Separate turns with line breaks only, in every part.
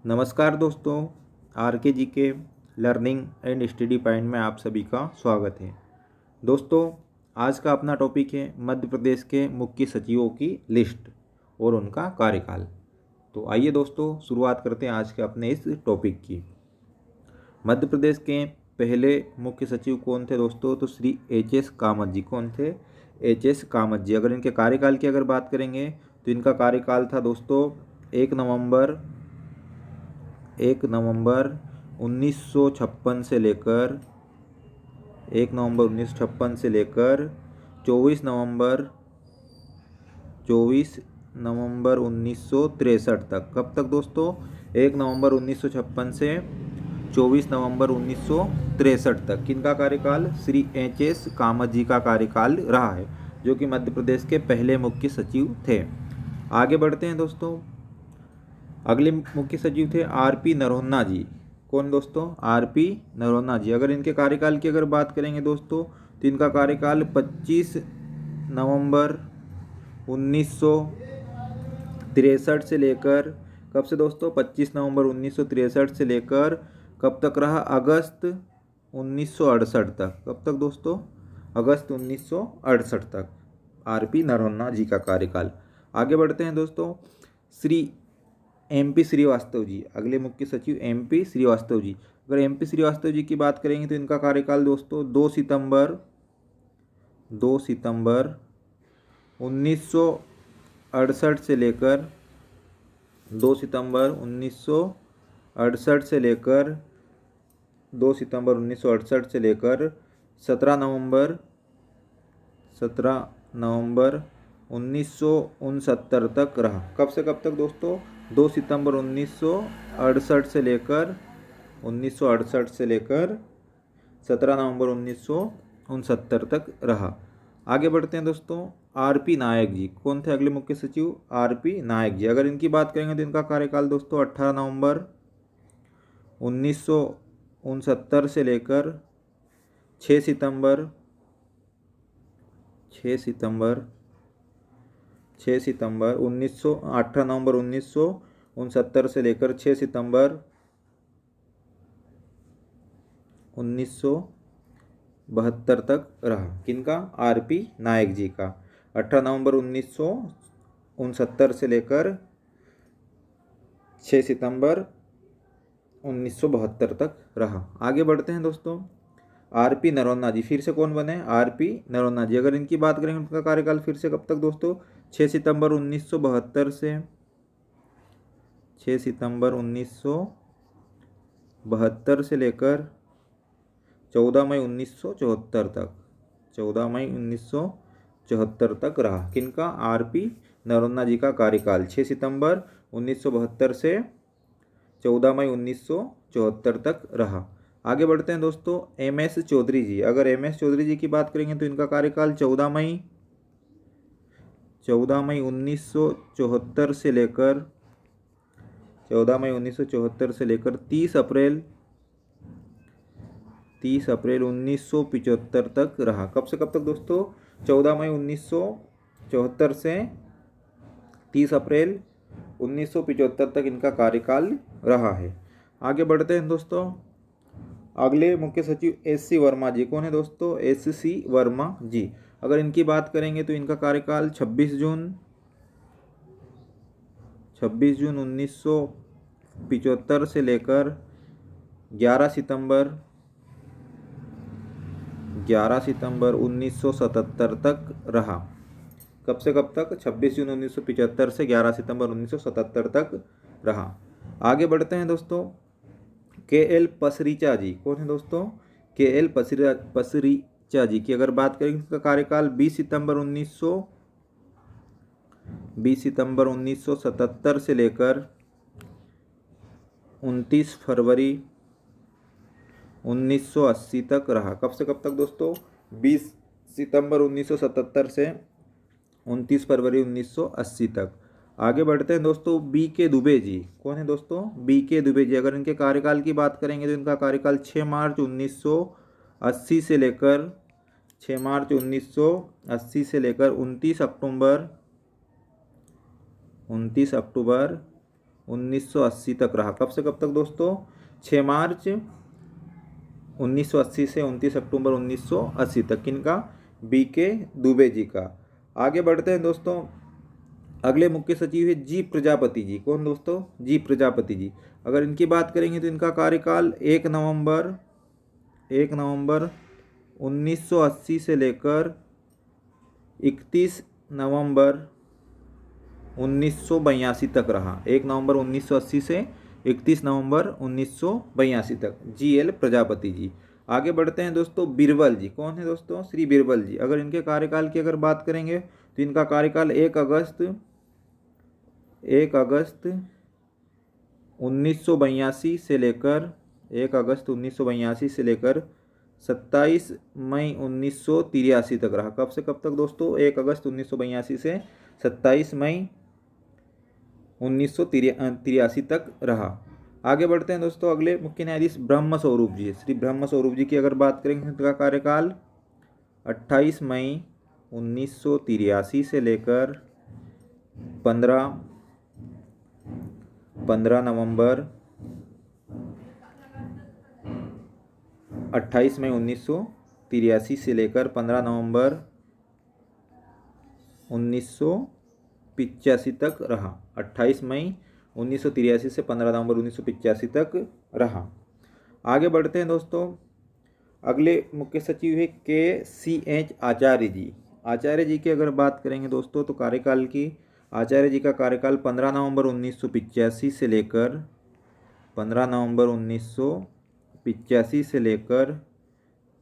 नमस्कार दोस्तों, आर के जी के लर्निंग एंड स्टडी पॉइंट में आप सभी का स्वागत है। दोस्तों, आज का अपना टॉपिक है मध्य प्रदेश के मुख्य सचिवों की लिस्ट और उनका कार्यकाल। तो आइए दोस्तों, शुरुआत करते हैं आज के अपने इस टॉपिक की। मध्य प्रदेश के पहले मुख्य सचिव कौन थे दोस्तों? तो श्री एच.एस. कामत जी। कौन थे? एच.एस. कामत जी। अगर इनके कार्यकाल की अगर बात करेंगे तो इनका कार्यकाल था दोस्तों 1 नवंबर 1956 से लेकर 24 नवंबर 1963 तक। कब तक दोस्तों? 1 नवंबर 1956 से 24 नवंबर 1963 तक। किनका कार्यकाल? श्री एच.एस. कामत जी का कार्यकाल रहा है, जो कि मध्य प्रदेश के पहले मुख्य सचिव थे। आगे बढ़ते हैं दोस्तों। अगले मुख्य सचिव थे आर.पी. नरोन्हा जी। कौन दोस्तों? आर.पी. नरोन्हा जी। अगर इनके कार्यकाल की अगर बात करेंगे दोस्तों तो इनका कार्यकाल 25 नवंबर 1963 से लेकर, कब से दोस्तों? 25 नवंबर 1963 से लेकर कब तक रहा? अगस्त 1968 तक। कब तक दोस्तों? अगस्त 1968 तक आर.पी. नरोन्हा जी का कार्यकाल। आगे बढ़ते हैं दोस्तों। श्री एम.पी. श्रीवास्तव जी। अगले मुख्य सचिव एम.पी. श्रीवास्तव जी। अगर एम.पी. श्रीवास्तव जी की बात करेंगे तो इनका कार्यकाल दोस्तों 2 सितंबर 1968 से लेकर 2 सितंबर 1968 से लेकर 2 सितंबर 1968 से लेकर 17 नवंबर 1969 तक रहा। कब से कब तक दोस्तों? 2 सितंबर 1968 से लेकर 17 नवंबर 1969 तक रहा। आगे बढ़ते हैं दोस्तों। आर.पी. नायक जी। कौन थे अगले मुख्य सचिव? आर.पी. नायक जी। अगर इनकी बात करेंगे तो इनका कार्यकाल दोस्तों 18 नवंबर 1969 से लेकर 6 सितंबर 18 नवंबर 1969 से लेकर 6 सितंबर 1972 तक रहा। किनका? आर.पी. नायक जी का। 18 नवंबर 1969 से लेकर 6 सितंबर 1972 तक रहा। आगे बढ़ते हैं दोस्तों। आर.पी. नरोन्हा जी। फिर से कौन बने? आर.पी. नरोन्हा जी। अगर इनकी बात करेंगे उनका कार्यकाल फिर से कब तक दोस्तों? 6 सितंबर 1972 से 6 सितंबर 1972 से लेकर 14 मई 1974 तक। 14 मई 1974 तक रहा। किनका? आर.पी. नरोन्हा जी का कार्यकाल 6 सितंबर 1972 से 14 मई 1974 तक रहा। आगे बढ़ते हैं दोस्तों। एम.एस. चौधरी जी। अगर एम.एस. चौधरी जी की बात करेंगे तो इनका कार्यकाल 14 मई 1974 से लेकर 30 अप्रैल 1975 तक रहा। कब से कब तक दोस्तों? 14 मई 1974 से 30 अप्रैल 1975 तक इनका कार्यकाल रहा है। आगे बढ़ते हैं दोस्तों। अगले मुख्य सचिव एस.सी. वर्मा जी। कौन है दोस्तों? एस.सी. वर्मा जी। अगर इनकी बात करेंगे तो इनका कार्यकाल 26 जून 1975 से लेकर 11 सितंबर 1977 तक रहा। कब से कब तक? 26 जून 1975 से 11 सितंबर 1977 तक रहा। आगे बढ़ते हैं दोस्तों। के.एल. पसरीचा जी। कौन है दोस्तों? के.एल. पसरीचा जी की अगर बात करें उसका कार्यकाल 20 सितंबर 1977 से लेकर 29 फरवरी 1980 तक रहा। कब से कब तक दोस्तों? 20 सितंबर 1977 से 29 फरवरी 1980 तक। आगे बढ़ते हैं दोस्तों। बी.के. दुबे जी। कौन है दोस्तों? बी.के. दुबे जी। अगर इनके कार्यकाल की बात करेंगे तो इनका कार्यकाल 6 मार्च 1980 से लेकर 29 अक्टूबर 1980 तक रहा। कब से कब तक दोस्तों? 6 मार्च 1980 से 29 अक्टूबर 1980 तक। किनका? BK दुबे जी का। आगे बढ़ते हैं दोस्तों, अगले मुख्य सचिव है जी प्रजापति जी। कौन दोस्तों? जी प्रजापति जी। अगर इनकी बात करेंगे तो इनका कार्यकाल 1 नवंबर 1980 से लेकर 31 नवंबर 1982 तक रहा। 1 नवंबर 1980 से 31 नवंबर 1982 तक। GL प्रजापति जी। आगे बढ़ते हैं दोस्तों, बीरबल जी। कौन है दोस्तों? श्री बीरबल जी। अगर इनके कार्यकाल की अगर बात करेंगे तो इनका कार्यकाल 1 अगस्त 1982 से लेकर 1 अगस्त 1982 से लेकर 27 मई 1983 तक रहा। कब से कब तक दोस्तों? 1 अगस्त 1982 से 27 मई 1983 तक रहा। आगे बढ़ते हैं दोस्तों, अगले मुख्य न्यायाधीश ब्रह्म स्वरूप जी। श्री ब्रह्म स्वरूप जी की अगर बात करेंगे तो इनका कार्यकाल 28 मई 1983 से लेकर 15 नवंबर 28 मई 1983 से लेकर 15 नवंबर 1985 तक रहा। 28 मई 1983 से 15 नवंबर 1985 तक रहा। आगे बढ़ते हैं दोस्तों, अगले मुख्य सचिव है KCH आचार्य जी। आचार्य जी की अगर बात करेंगे दोस्तों तो कार्यकाल की, आचार्य जी का कार्यकाल 15 नवंबर 1985 से लेकर 15 नवंबर 1985 से लेकर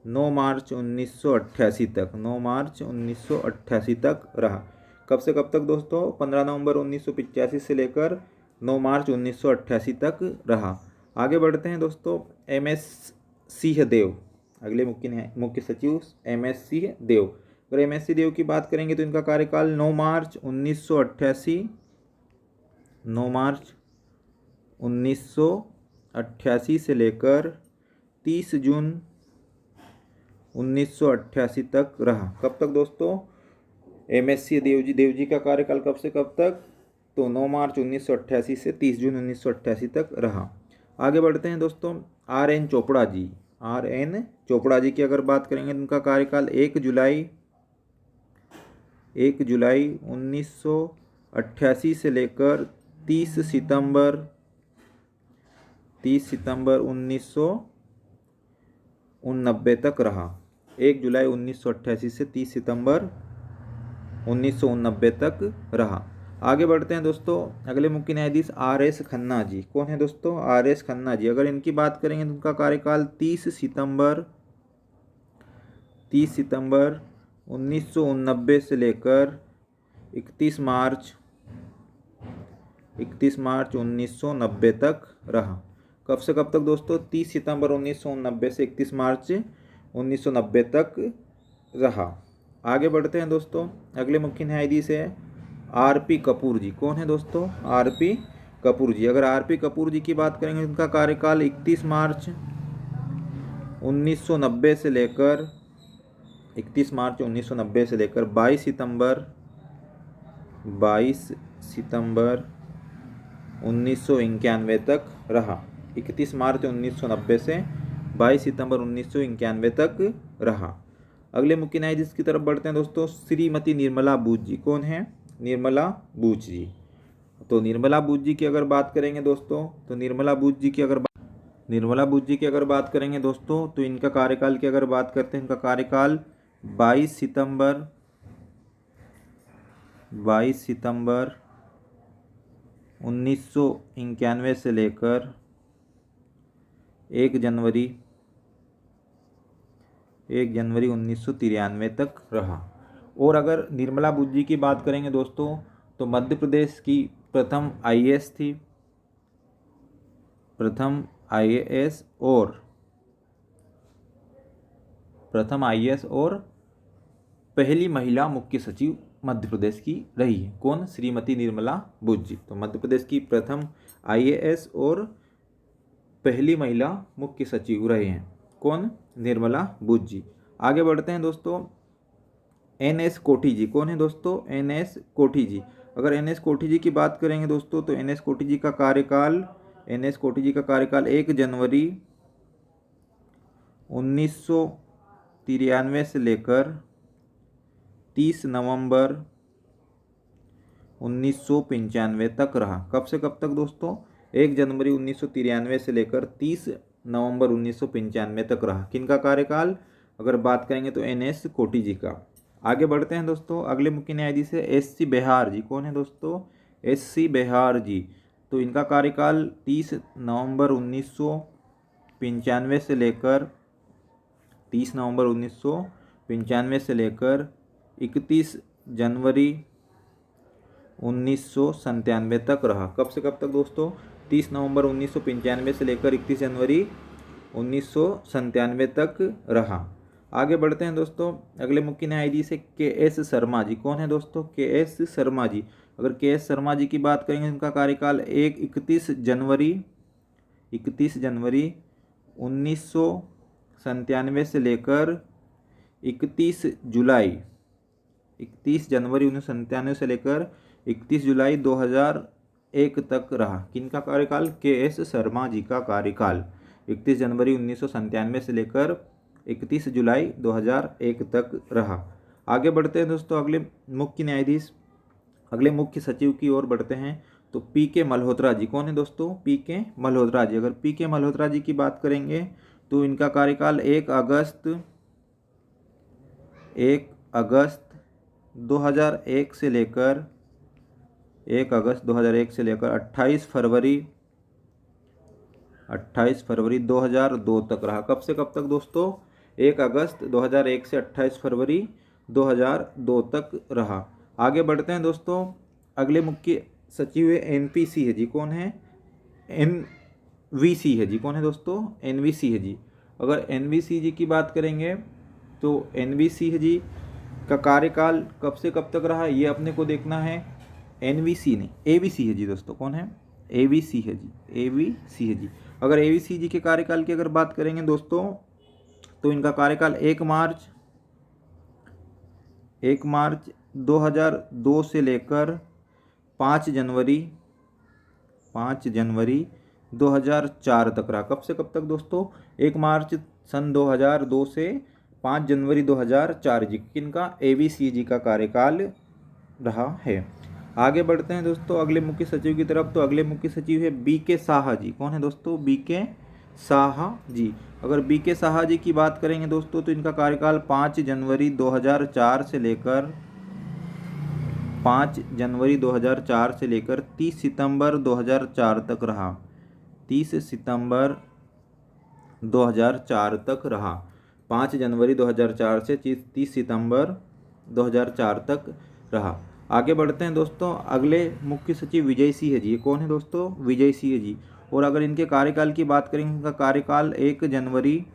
9 मार्च 1988 तक 9 मार्च 1988 तक रहा। कब से कब तक दोस्तों? 15 नवंबर 1985 से लेकर 9 मार्च 1988 तक रहा। आगे बढ़ते हैं दोस्तों, MS सिंहदेव। अगले मुख्य सचिव MS सिंहदेव। अगर MS सिंहदेव की बात करेंगे तो इनका कार्यकाल 9 मार्च 1988 से लेकर 30 जून 1988 तक रहा। कब तक दोस्तों? MS सिंहदेव जी का कार्यकाल कब से कब तक? तो 9 मार्च 1988 से 30 जून 1988 तक रहा। आगे बढ़ते हैं दोस्तों, RN चोपड़ा जी। RN चोपड़ा जी की अगर बात करेंगे तो उनका कार्यकाल 1 जुलाई 1988 से लेकर 30 सितंबर 1989 तक रहा। 1 जुलाई 1988 से 30 सितंबर 1989 तक रहा। आगे बढ़ते हैं दोस्तों, अगले मुख्य न्यायाधीश RS खन्ना जी। कौन है दोस्तों? RS खन्ना जी। अगर इनकी बात करेंगे तो उनका कार्यकाल 30 सितंबर 1989 से लेकर 31 मार्च 1990 तक रहा। कब से कब तक दोस्तों? 30 सितंबर 1989 से 31 मार्च 1990 तक रहा। आगे बढ़ते हैं दोस्तों, अगले मुख्य न्यायाधीश है RP कपूर जी। कौन है दोस्तों? RP कपूर जी। अगर RP कपूर जी की बात करेंगे उनका कार्यकाल 31 मार्च 1990 से लेकर 22 सितंबर 1991 तक रहा। 31 मार्च 1990 से 22 सितंबर 1991 तक रहा। अगले मुख्य न्यायाधीश की तरफ बढ़ते हैं दोस्तों, श्रीमती निर्मला बूच जी। कौन है? निर्मला बूच जी। तो निर्मला बूच जी की अगर बात करेंगे दोस्तों तो निर्मला बूच जी की अगर बात करेंगे दोस्तों तो इनका कार्यकाल की अगर बात करते हैं, इनका कार्यकाल 22 सितंबर 1991 से लेकर 1 जनवरी 1993 तक रहा। और अगर निर्मला बूच जी की बात करेंगे दोस्तों तो मध्य प्रदेश की प्रथम IAS थी, प्रथम IAS और पहली महिला मुख्य सचिव मध्य प्रदेश की रही है। कौन? श्रीमती निर्मला बूच जी। तो मध्य प्रदेश की प्रथम IAS और पहली महिला मुख्य सचिव रहे हैं। कौन? निर्मला बूच जी। आगे बढ़ते हैं दोस्तों, NS कोठी जी। कौन है दोस्तों? NS कोठी जी। अगर एन एस कोठी जी की बात करेंगे दोस्तों तो एन एस कोठी जी का कार्यकाल 1 जनवरी 1993 से लेकर 30 नवंबर 1995 तक रहा। कब से कब तक दोस्तों? 1 जनवरी 1993 से लेकर 30 नवंबर 1995 तक रहा। किनका कार्यकाल अगर बात करेंगे तो एन एस कोठी जी का। आगे बढ़ते हैं दोस्तों, अगले मुख्य न्यायाधीश है एस सी बेहार जी। कौन है दोस्तों? एस सी बेहार जी। तो इनका कार्यकाल 30 नवंबर 1995 से लेकर 31 जनवरी 1997 तक रहा। कब से कब तक दोस्तों? 30 नवंबर 1995 से लेकर 31 जनवरी 1997 तक रहा। आगे बढ़ते हैं दोस्तों, अगले मुख्य न्यायाधीश है के एस शर्मा जी। कौन है दोस्तों? के एस शर्मा जी। अगर के एस शर्मा जी की बात करेंगे, इनका कार्यकाल 31 जनवरी 1997 से लेकर 31 जनवरी 1997 से लेकर 31 जुलाई 2001 तक रहा। किनका कार्यकाल? के एस शर्मा जी का कार्यकाल 31 जनवरी 1997 से लेकर 31 जुलाई 2001 तक रहा। आगे बढ़ते हैं दोस्तों, अगले मुख्य सचिव की ओर बढ़ते हैं। तो पी के मल्होत्रा जी। कौन है दोस्तों? पी के मल्होत्रा जी। अगर पी के मल्होत्रा जी की बात करेंगे तो इनका कार्यकाल 1 अगस्त 2001 से लेकर 28 फरवरी 2002 तक रहा। कब से कब तक दोस्तों? 1 अगस्त 2001 से 28 फरवरी 2002 तक रहा। आगे बढ़ते हैं दोस्तों, अगले मुख्य सचिव है एनपीसी है जी। कौन है? एनवीसी है जी। कौन है दोस्तों? एनवीसी है जी। अगर एनवीसी जी की बात करेंगे तो एनवीसी है जी का कार्यकाल कब से कब तक रहा, ये अपने को देखना है। एनवीसी नहीं, एवीसी है जी दोस्तों। कौन है? एवीसी है जी। एवीसी है जी। अगर एवीसी जी के कार्यकाल की अगर बात करेंगे दोस्तों तो इनका कार्यकाल 1 मार्च 2002 से लेकर 5 जनवरी 2004 तक रहा। कब से कब तक दोस्तों? 1 मार्च सन 2002 से 5 जनवरी 2004 जी। किनका? एवीसी जी का कार्यकाल रहा है। आगे बढ़ते हैं दोस्तों अगले मुख्य सचिव की तरफ। तो अगले मुख्य सचिव है बी के साहा जी। कौन है दोस्तों? बी के साहा जी। अगर बी के साहा जी की बात करेंगे दोस्तों तो इनका कार्यकाल 5 जनवरी 2004 से लेकर 30 सितंबर 2004 तक रहा। 30 सितंबर 2004 तक रहा। 5 जनवरी 2004 से 30 सितंबर 2004 तक रहा। आगे बढ़ते हैं दोस्तों, अगले मुख्य सचिव विजय सिंह है जी। कौन है दोस्तों? विजय सिंह है जी। और अगर इनके कार्यकाल की बात करेंगे, इनका कार्यकाल 1 अक्टूबर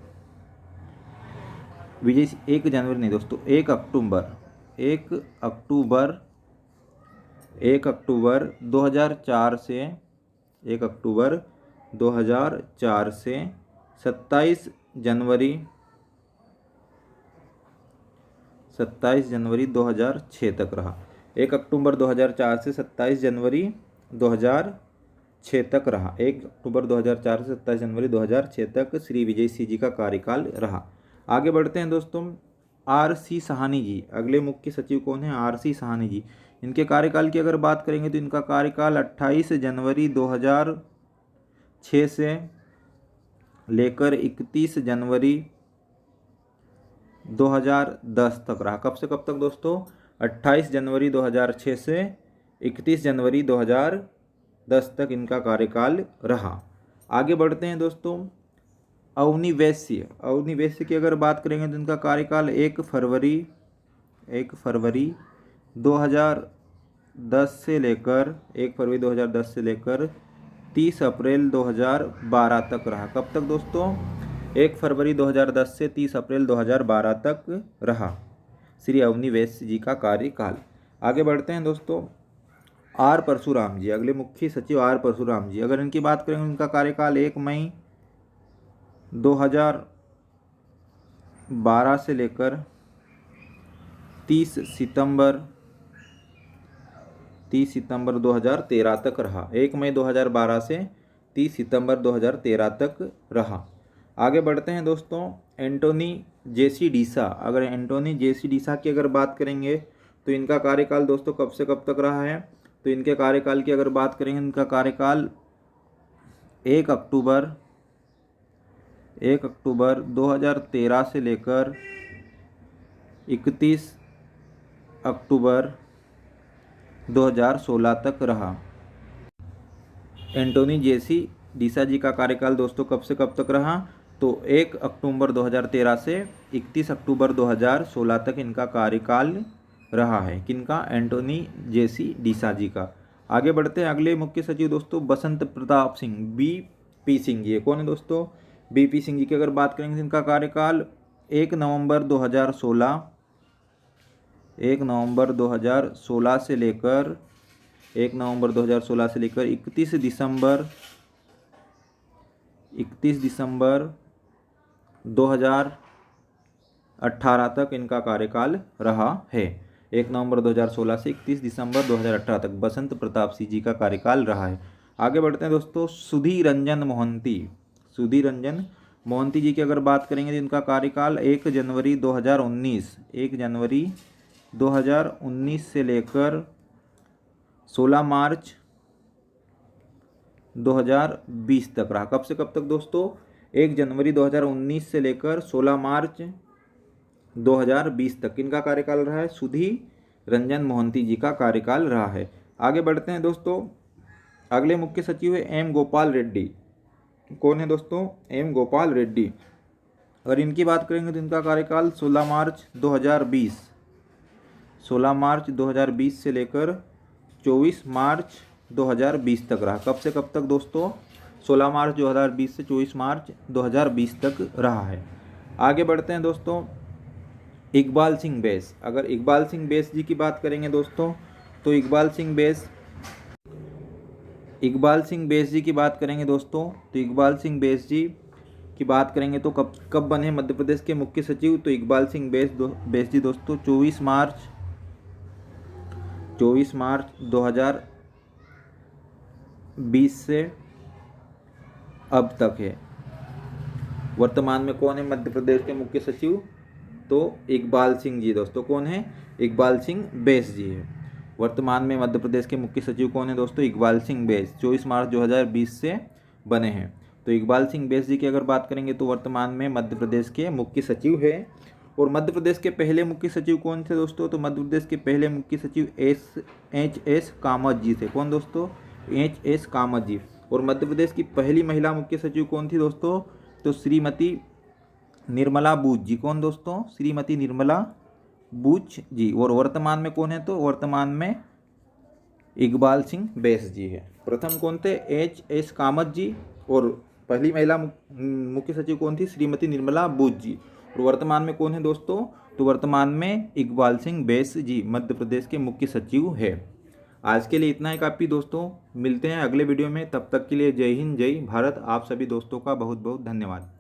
2004 से 27 जनवरी 2006 तक रहा। 1 अक्टूबर 2004 से 27 जनवरी 2006 तक रहा। 1 अक्टूबर 2004 से 27 जनवरी 2006 तक श्री विजय सिंह जी का कार्यकाल रहा। आगे बढ़ते हैं दोस्तों, आर सी सहानी जी। अगले मुख्य सचिव कौन है? आर सी सहानी जी। इनके कार्यकाल की अगर बात करेंगे तो इनका कार्यकाल 28 जनवरी 2006 से लेकर 31 जनवरी 2010 तक रहा। कब से कब तक दोस्तों? 28 जनवरी 2006 से 31 जनवरी 2010 तक इनका कार्यकाल रहा। आगे बढ़ते हैं दोस्तों, अवनी वैश्य की अगर बात करेंगे तो इनका कार्यकाल 1 फरवरी 2010 से लेकर 30 अप्रैल 2012 तक रहा। कब तक दोस्तों? 1 फरवरी 2010 से 30 अप्रैल 2012 तक रहा श्री अवनी वैश्य जी का कार्यकाल। आगे बढ़ते हैं दोस्तों, आर परशुराम जी। अगले मुख्य सचिव आर परशुराम जी। अगर इनकी बात करेंगे, इनका कार्यकाल 1 मई 2012 से लेकर 30 30 सितंबर 2013 तक रहा। 1 मई 2012 से 30 सितंबर 2013 तक रहा। आगे बढ़ते हैं दोस्तों, एंटोनी जेसी डिसा। अगर एंटोनी जेसी डिसा की अगर बात करेंगे तो इनका कार्यकाल दोस्तों कब से कब तक रहा है, तो इनके कार्यकाल की अगर बात करेंगे, इनका कार्यकाल 1 अक्टूबर 2013 से लेकर 31 अक्टूबर 2016 तक रहा। एंटोनी जेसी डिसा जी का कार्यकाल दोस्तों कब से कब तक रहा, तो 1 अक्टूबर 2013 से 31 अक्टूबर 2016 तक इनका कार्यकाल रहा है। किनका? एंटोनी जेसी डिसा जी का। आगे बढ़ते हैं, अगले मुख्य सचिव दोस्तों बसंत प्रताप सिंह, बीपी सिंह। ये कौन है दोस्तों? बीपी सिंह जी की अगर बात करेंगे, इनका कार्यकाल 1 नवंबर 2016 से लेकर 31 दिसंबर 2018 तक इनका कार्यकाल रहा है। 1 नवंबर 2016 से 31 दिसंबर 2018 तक बसंत प्रताप सिंह जी का कार्यकाल रहा है। आगे बढ़ते हैं दोस्तों, सुधीर रंजन मोहंती जी की अगर बात करेंगे तो इनका कार्यकाल 1 जनवरी 2019 से लेकर 16 मार्च 2020 तक रहा। कब से कब तक दोस्तों? 1 जनवरी 2019 से लेकर 16 मार्च 2020 तक इनका कार्यकाल रहा है। सुधीर रंजन मोहंती जी का कार्यकाल रहा है। आगे बढ़ते हैं दोस्तों, अगले मुख्य सचिव है एम गोपाल रेड्डी। कौन है दोस्तों? एम गोपाल रेड्डी। अगर इनकी बात करेंगे तो इनका कार्यकाल 16 मार्च 2020 से लेकर 24 मार्च 2020 तक रहा। कब से कब तक दोस्तों? 16 मार्च 2020 से 24 मार्च 2020 तक रहा है। आगे बढ़ते हैं दोस्तों, इकबाल सिंह बैस। अगर इकबाल सिंह बैस जी की बात करेंगे दोस्तों, तो इकबाल सिंह बैस जी की बात करेंगे दोस्तों, तो इकबाल सिंह बैस जी की बात करेंगे तो कब बने मध्य प्रदेश के मुख्य सचिव, तो इकबाल सिंह बैस जी दोस्तों 24 मार्च 2020 से अब तक है। वर्तमान में कौन है मध्य प्रदेश के मुख्य सचिव, तो इकबाल सिंह जी दोस्तों। कौन है? इकबाल सिंह बैस जी है। वर्तमान में मध्य प्रदेश के मुख्य सचिव कौन है दोस्तों? इकबाल सिंह बैस, 24 मार्च 2020 से बने हैं। तो इकबाल सिंह बैस जी की अगर बात करेंगे तो वर्तमान में मध्य प्रदेश के मुख्य सचिव है। और मध्य प्रदेश के पहले मुख्य सचिव कौन थे दोस्तों? तो मध्य प्रदेश के पहले मुख्य सचिव एच.एस. कामत जी थे। कौन दोस्तों? एच.एस. कामत जी। और मध्य प्रदेश की पहली महिला मुख्य सचिव कौन थी दोस्तों? तो श्रीमती निर्मला बूच जी। कौन दोस्तों? श्रीमती निर्मला बूच जी। और वर्तमान में कौन है? तो वर्तमान में इकबाल सिंह बैस जी है। प्रथम कौन थे? एच.एस. कामत जी। और पहली महिला मुख्य सचिव कौन थी? श्रीमती निर्मला बूच जी। और वर्तमान में कौन है दोस्तों? तो वर्तमान में इकबाल सिंह बैस जी मध्य प्रदेश के मुख्य सचिव है। आज के लिए इतना ही काफ़ी दोस्तों, मिलते हैं अगले वीडियो में। तब तक के लिए जय हिंद, जय भारत। आप सभी दोस्तों का बहुत बहुत धन्यवाद।